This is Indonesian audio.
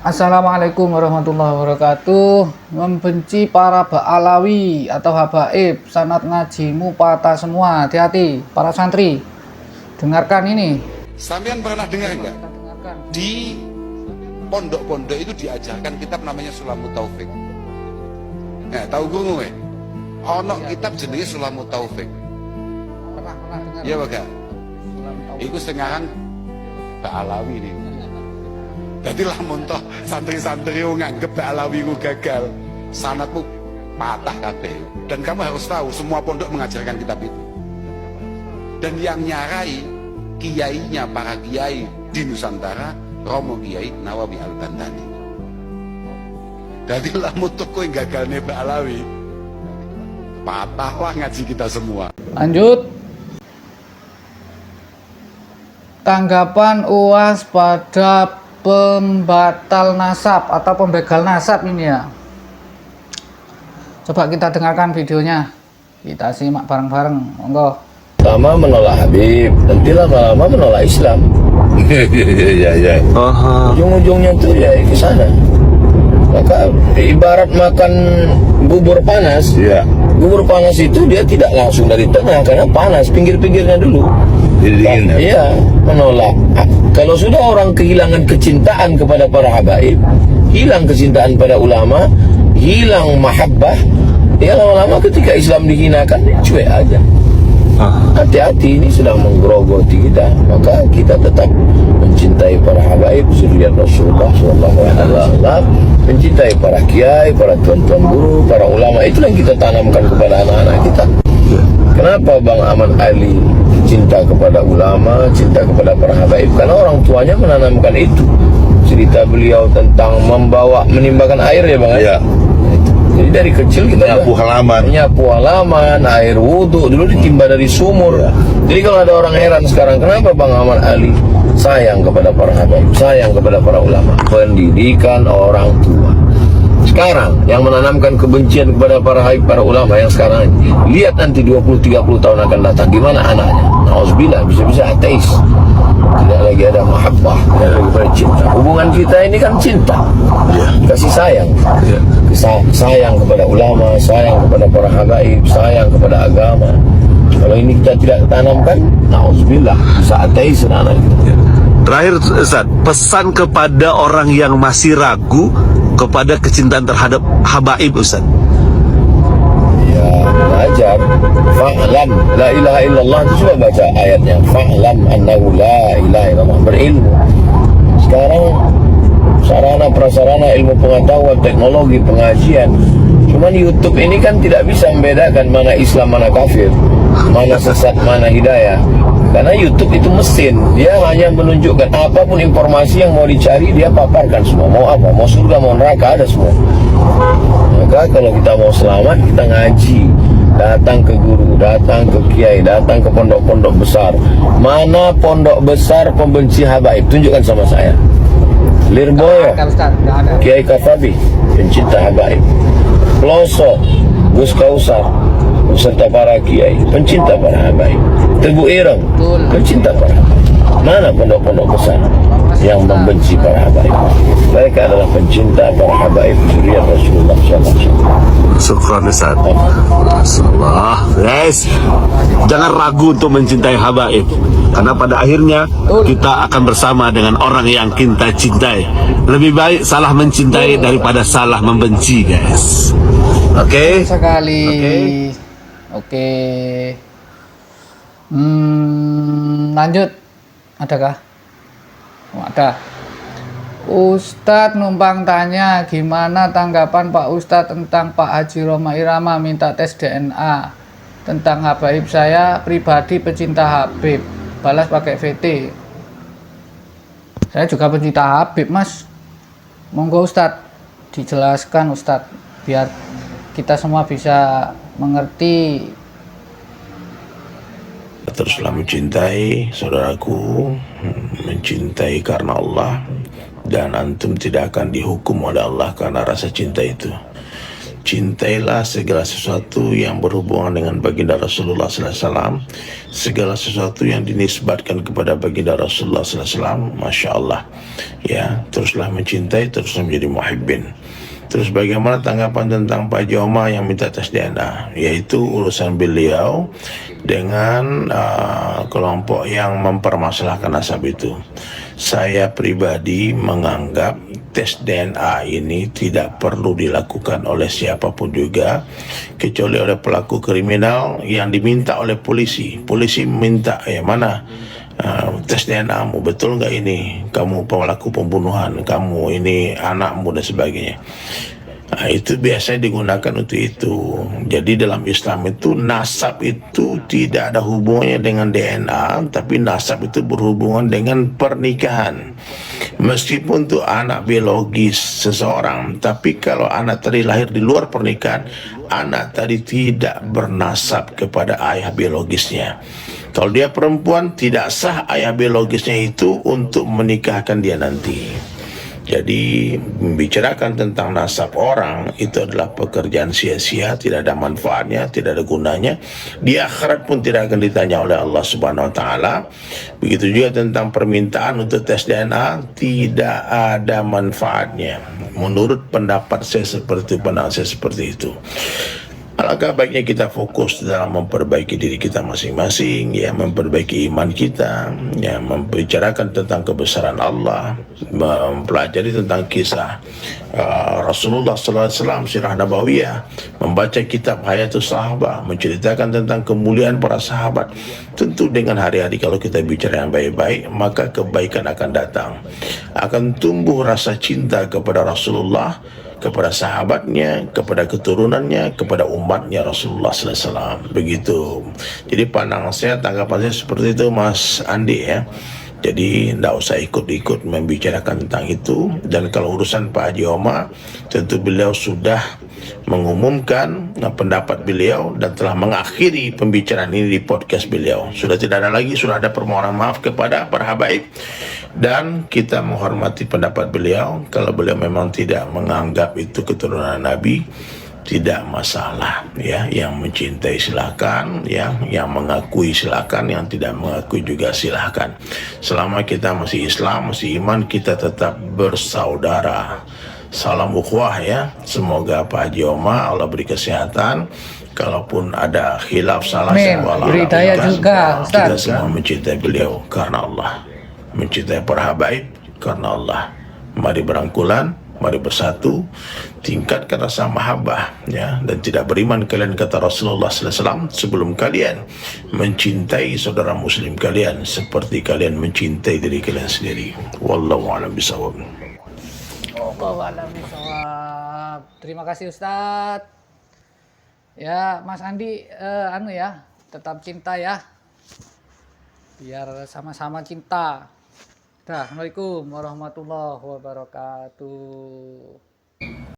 Assalamualaikum warahmatullahi wabarakatuh. Membenci para Ba'alawi atau habaib, sanad ngajimu patah semua. Hati-hati para santri. Dengarkan ini. Sampean pernah dengar enggak? Di pondok-pondok itu diajarkan kitab namanya Sulamut Taufik. Nah, tahu guru nggak? Ono kitab jenis Sulamut Taufik. Pernah dengar. Iya baga. Iku sengahan Ba'alawi nih. Jadi lah montoh santri-santri nganggep Ba'alawi ku gagal, sanadmu patah kabeh. Dan kamu harus tahu semua pondok mengajarkan kitab itu. Dan yang nyarai kiainya para kiai di Nusantara, Romo Kiai Nawawi Al-Bantani. Jadi lah mutuk kowe gagalne Ba'alawi, patahlah ngaji kita semua. Lanjut. Tanggapan UAS pada pembatal nasab atau pembegal nasab ini ya. Coba kita dengarkan videonya. Kita simak bareng-bareng. Monggo. Lama menolak Habib, nanti lama-lama menolak Islam. Ya. Ujung-ujungnya tuh ya ke sana. Maka ibarat makan bubur panas. Ya. Bubur panas itu dia tidak langsung dari tengah karena panas, pinggir-pinggirnya dulu. Jadi dingin ya? Iya, menolak. Kalau sudah orang kehilangan kecintaan kepada para habaib, hilang kecintaan pada ulama, hilang mahabbah, ya lama-lama ketika Islam dihinakan, cuek aja. Hati-hati, ini sedang menggerogoti kita. Maka kita tetap mencintai para habaib, zuriat Rasulullah SAW, mencintai para kiai, para tuan-tuan guru, para ulama. Itulah yang kita tanamkan kepada anak-anak kita. Kenapa Bang Ahmad Ali cinta kepada ulama, cinta kepada para habaib? Karena orang tuanya menanamkan itu. Cerita beliau tentang menimbakan air ya Bang. Ya. Jadi dari kecil kita Menyapu halaman. menyapu halaman, air wudhu dulu ditimba dari sumur. Ya. Jadi kalau ada orang heran sekarang, kenapa Bang Ahmad Ali sayang kepada para habaib, sayang kepada para ulama? Pendidikan orang tua. Sekarang yang menanamkan kebencian kepada para habaib, para ulama yang sekarang ini, lihat nanti 20-30 tahun akan datang gimana anaknya. Nauzubillah, bisa-bisa ateis. Tidak lagi ada mahabbah, tidak lagi ada cinta. Hubungan kita ini kan cinta, kasih sayang, sayang kepada ulama, sayang kepada para habaib, sayang kepada agama. Kalau ini kita tidak tanamkan, nauzubillah, bisa ateis anak kita. Terakhir Ustaz, pesan kepada orang yang masih ragu kepada kecintaan terhadap habaib Ustaz. Ya, belajar. Fa'lam la ilaha illallah, itu sudah baca ayatnya. Fa'lam annahu la ilaha illallah, berilmu. Sekarang sarana prasarana ilmu pengetahuan, teknologi, pengajian. Cuman YouTube ini kan tidak bisa membedakan mana Islam, mana kafir, mana sesat, mana hidayah. Karena YouTube itu mesin, dia hanya menunjukkan apapun informasi yang mau dicari, dia paparkan semua. Mau apa, mau surga, mau neraka, ada semua. Maka kalau kita mau selamat, kita ngaji, datang ke guru, datang ke kiai, datang ke pondok-pondok besar. Mana pondok besar pembenci habaib? Tunjukkan sama saya. Lirboyo, Kiai Kafabi, pencinta habaib. Pelosok, Gus Kausar, beserta para kiai, pencinta para habaib. Teguh Ireng, pencinta para habaib. Mana pondok-pondok besar yang membenci para habaib? Mereka adalah pencinta para habaib, zuriat Rasulullah SAW. Syukran Ustaz. Masyaallah. Guys, jangan ragu untuk mencintai habaib. Karena pada akhirnya kita akan bersama dengan orang yang kita cintai. Lebih baik salah mencintai daripada salah membenci, guys. Oke. Sekali. Oke. Lanjut. Adakah? Oh, ada. Ustadz numpang tanya, gimana tanggapan Pak Ustadz tentang Pak Haji Rhoma Irama minta tes DNA tentang habaib? Saya pribadi pecinta Habib, balas pakai VT. Saya juga pecinta Habib, Mas. Monggo Ustadz dijelaskan Ustadz, biar kita semua bisa mengerti. Teruslah mencintai saudaraku, mencintai karena Allah, dan antum tidak akan dihukum oleh Allah karena rasa cinta itu. Cintailah segala sesuatu yang berhubungan dengan baginda Rasulullah SAW, segala sesuatu yang dinisbatkan kepada baginda Rasulullah SAW. Masya Allah, ya, teruslah mencintai, teruslah menjadi muhibbin. Terus bagaimana tanggapan tentang Pak Joma yang minta tes DNA? Yaitu urusan beliau dengan kelompok yang mempermasalahkan nasab itu. Saya pribadi menganggap tes DNA ini tidak perlu dilakukan oleh siapapun juga, kecuali oleh pelaku kriminal yang diminta oleh polisi. Polisi minta, mana tes DNA-mu, betul nggak ini kamu pelaku pembunuhan, kamu ini anakmu dan sebagainya. Nah, itu biasanya digunakan untuk itu. Jadi dalam Islam itu nasab itu tidak ada hubungannya dengan DNA, tapi nasab itu berhubungan dengan pernikahan. Meskipun itu anak biologis seseorang, tapi kalau anak tadi lahir di luar pernikahan, anak tadi tidak bernasab kepada ayah biologisnya. Kalau dia perempuan, tidak sah ayah biologisnya itu untuk menikahkan dia nanti. Jadi membicarakan tentang nasab orang itu adalah pekerjaan sia-sia, tidak ada manfaatnya, tidak ada gunanya. Di akhirat pun tidak akan ditanya oleh Allah Subhanahu wa taala. Begitu juga tentang permintaan untuk tes DNA, tidak ada manfaatnya. Menurut pendapat saya seperti itu, pandangan saya seperti itu. Alangkah baiknya kita fokus dalam memperbaiki diri kita masing-masing, ya, memperbaiki iman kita, ya, membicarakan tentang kebesaran Allah, mempelajari tentang kisah Rasulullah SAW, sirah nabawiyah, membaca kitab Hayatus Sahabat, menceritakan tentang kemuliaan para sahabat. Tentu dengan hari-hari kalau kita bicara yang baik-baik, maka kebaikan akan datang, akan tumbuh rasa cinta kepada Rasulullah, kepada sahabatnya, kepada keturunannya, kepada umatnya Rasulullah SAW. Begitu. Jadi pandangan saya, tanggapan saya seperti itu, Mas Andi, ya. Jadi tidak usah ikut-ikut membicarakan tentang itu. Dan kalau urusan Pak Haji Oma, tentu beliau sudah mengumumkan pendapat beliau dan telah mengakhiri pembicaraan ini di podcast beliau. Sudah tidak ada lagi, sudah ada permohonan maaf kepada para habaib, dan kita menghormati pendapat beliau. Kalau beliau memang tidak menganggap itu keturunan Nabi, tidak masalah, ya. Yang mencintai silakan, ya. Yang mengakui silakan, yang tidak mengakui juga silakan. Selama kita masih Islam, masih iman, kita tetap bersaudara. Salam ukhuwah, ya. Semoga Pak Haji Oma Allah beri kesehatan. Kalaupun ada khilaf salah, beri hidayah juga, Ustaz. kita semua mencintai beliau karena Allah, mencintai para habaib karena Allah. Mari berangkulan, mari bersatu, tingkatkan rasa mahabbah, ya, dan tidak beriman kalian, kata Rasulullah SAW, sebelum kalian mencintai saudara muslim kalian seperti kalian mencintai diri kalian sendiri. Wallahu a'lam bishawab. Terima kasih Ustadz. Ya, Mas Andi, ya, tetap cinta, ya. Biar sama-sama cinta. Assalamualaikum warahmatullahi wabarakatuh.